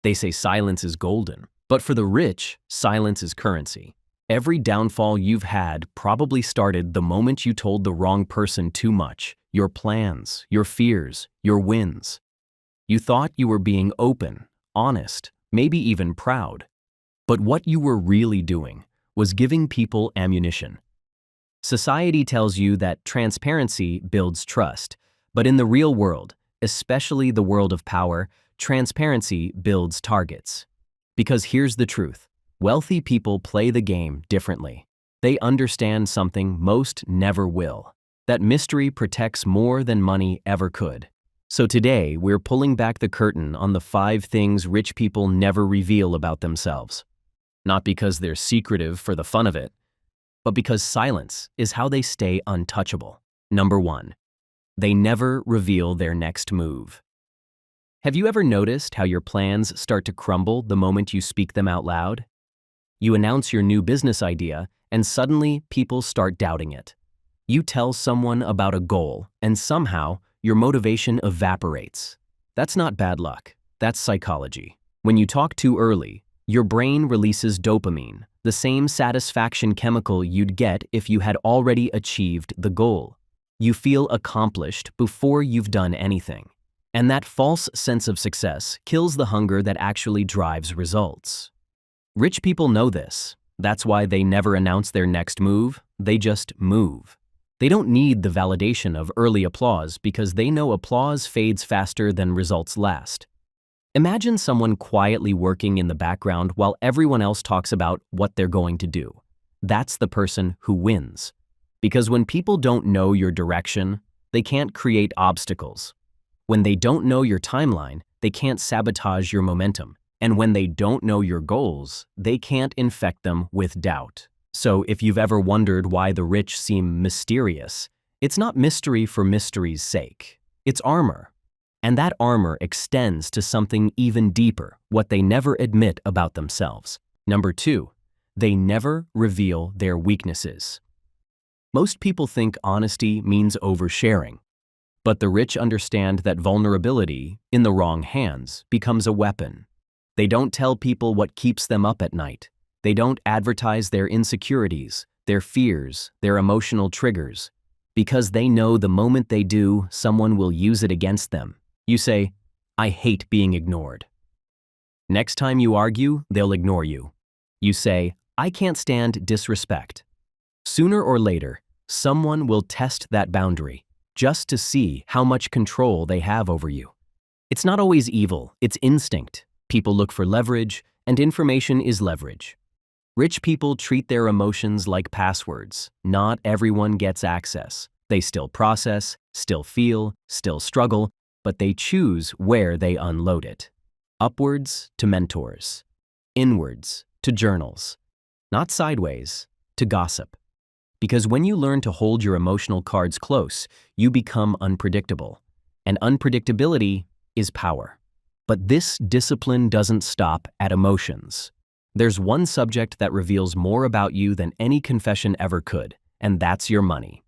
They say silence is golden, but for the rich, silence is currency. Every downfall you've had probably started the moment you told the wrong person too much, your plans, your fears, your wins. You thought you were being open, honest, maybe even proud. But what you were really doing was giving people ammunition. Society tells you that transparency builds trust, but in the real world, especially the world of power, transparency builds targets. Because here's the truth. Wealthy people play the game differently. They understand something most never will. That mystery protects more than money ever could. So today, we're pulling back the curtain on the 5 things rich people never reveal about themselves. Not because they're secretive for the fun of it, but because silence is how they stay untouchable. Number 1. They never reveal their next move. Have you ever noticed how your plans start to crumble the moment you speak them out loud? You announce your new business idea, and suddenly people start doubting it. You tell someone about a goal, and somehow your motivation evaporates. That's not bad luck. That's psychology. When you talk too early, your brain releases dopamine, the same satisfaction chemical you'd get if you had already achieved the goal. You feel accomplished before you've done anything. And that false sense of success kills the hunger that actually drives results. Rich people know this. That's why they never announce their next move, they just move. They don't need the validation of early applause because they know applause fades faster than results last. Imagine someone quietly working in the background while everyone else talks about what they're going to do. That's the person who wins. Because when people don't know your direction, they can't create obstacles. When they don't know your timeline, they can't sabotage your momentum. And when they don't know your goals, they can't infect them with doubt. So if you've ever wondered why the rich seem mysterious, it's not mystery for mystery's sake. It's armor. And that armor extends to something even deeper, what they never admit about themselves. Number 2, they never reveal their weaknesses. Most people think honesty means oversharing. But the rich understand that vulnerability, in the wrong hands, becomes a weapon. They don't tell people what keeps them up at night. They don't advertise their insecurities, their fears, their emotional triggers. Because they know the moment they do, someone will use it against them. You say, "I hate being ignored." Next time you argue, they'll ignore you. You say, "I can't stand disrespect." Sooner or later, someone will test that boundary, just to see how much control they have over you. It's not always evil, it's instinct. People look for leverage, and information is leverage. Rich people treat their emotions like passwords. Not everyone gets access. They still process, still feel, still struggle, but they choose where they unload it. Upwards to mentors. Inwards to journals. Not sideways to gossip. Because when you learn to hold your emotional cards close, you become unpredictable. And unpredictability is power. But this discipline doesn't stop at emotions. There's one subject that reveals more about you than any confession ever could, and that's your money.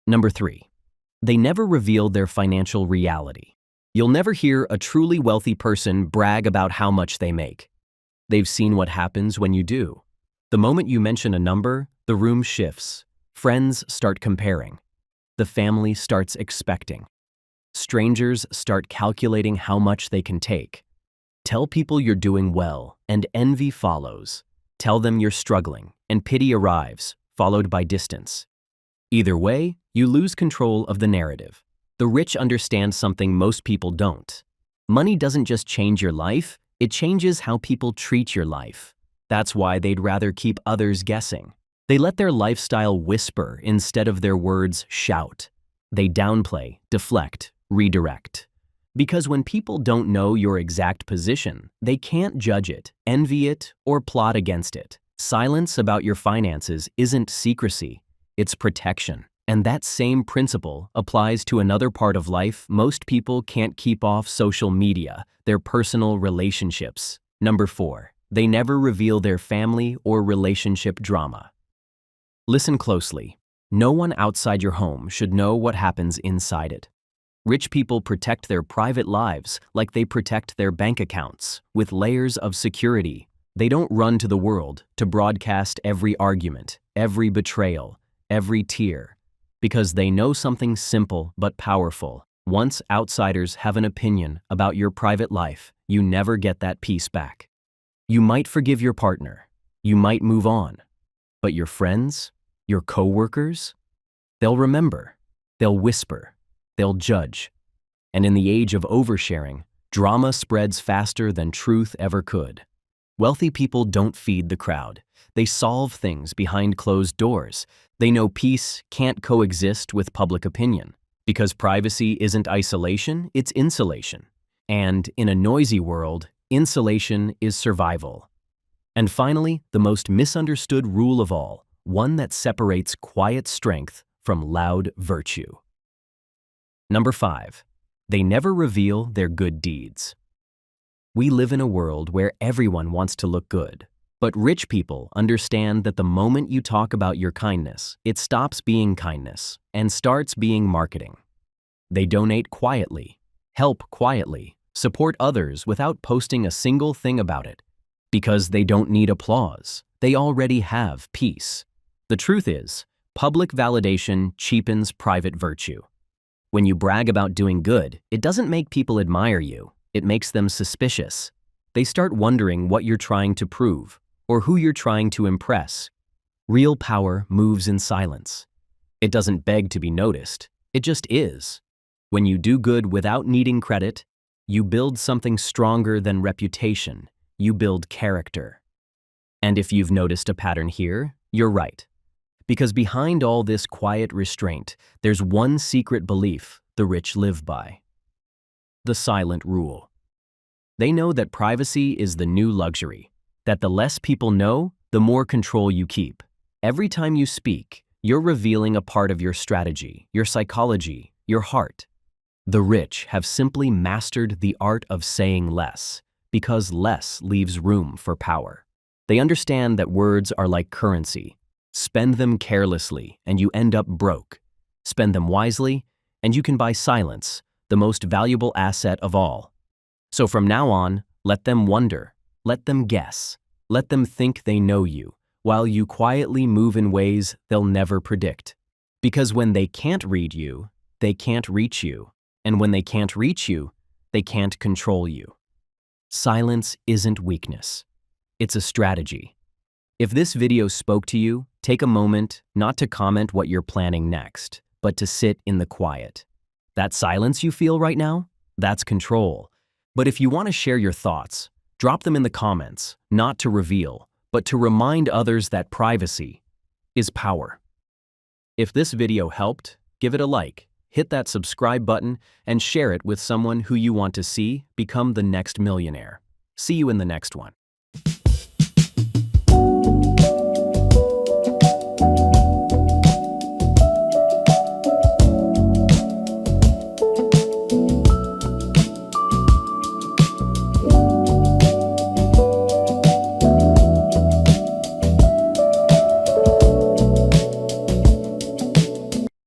Number 3, they never reveal their financial reality. You'll never hear a truly wealthy person brag about how much they make. They've seen what happens when you do. The moment you mention a number, the room shifts. Friends start comparing. The family starts expecting. Strangers start calculating how much they can take. Tell people you're doing well, and envy follows. Tell them you're struggling, and pity arrives, followed by distance. Either way, you lose control of the narrative. The rich understand something most people don't. Money doesn't just change your life, it changes how people treat your life. That's why they'd rather keep others guessing. They let their lifestyle whisper instead of their words shout. They downplay, deflect, redirect. Because when people don't know your exact position, they can't judge it, envy it, or plot against it. Silence about your finances isn't secrecy, it's protection. And that same principle applies to another part of life most people can't keep off social media, their personal relationships. Number 4, they never reveal their family or relationship drama. Listen closely. No one outside your home should know what happens inside it. Rich people protect their private lives like they protect their bank accounts, with layers of security. They don't run to the world to broadcast every argument, every betrayal, every tear, because they know something simple but powerful. Once outsiders have an opinion about your private life, you never get that peace back. You might forgive your partner, you might move on, but your friends, your coworkers, they'll remember, they'll whisper, they'll judge. And in the age of oversharing, drama spreads faster than truth ever could. Wealthy people don't feed the crowd. They solve things behind closed doors. They know peace can't coexist with public opinion. Because privacy isn't isolation, it's insulation. And in a noisy world, insulation is survival. And finally, the most misunderstood rule of all, one that separates quiet strength from loud virtue. Number 5. They never reveal their good deeds. We live in a world where everyone wants to look good. But rich people understand that the moment you talk about your kindness, it stops being kindness and starts being marketing. They donate quietly, help quietly, support others without posting a single thing about it. Because they don't need applause. They already have peace. The truth is, public validation cheapens private virtue. When you brag about doing good, it doesn't make people admire you. It makes them suspicious. They start wondering what you're trying to prove or who you're trying to impress. Real power moves in silence. It doesn't beg to be noticed. It just is. When you do good without needing credit, you build something stronger than reputation. You build character. And if you've noticed a pattern here, you're right. Because behind all this quiet restraint, there's one secret belief the rich live by. The silent rule. They know that privacy is the new luxury, that the less people know, the more control you keep. Every time you speak, you're revealing a part of your strategy, your psychology, your heart. The rich have simply mastered the art of saying less, because less leaves room for power. They understand that words are like currency. Spend them carelessly, and you end up broke. Spend them wisely, and you can buy silence, the most valuable asset of all. So from now on, let them wonder, let them guess, let them think they know you, while you quietly move in ways they'll never predict. Because when they can't read you, they can't reach you. And when they can't reach you, they can't control you. Silence isn't weakness. It's a strategy. If this video spoke to you, take a moment not to comment what you're planning next, but to sit in the quiet. That silence you feel right now, that's control. But if you want to share your thoughts, drop them in the comments, not to reveal, but to remind others that privacy is power. If this video helped, give it a like, hit that subscribe button, and share it with someone who you want to see become the next millionaire. See you in the next one.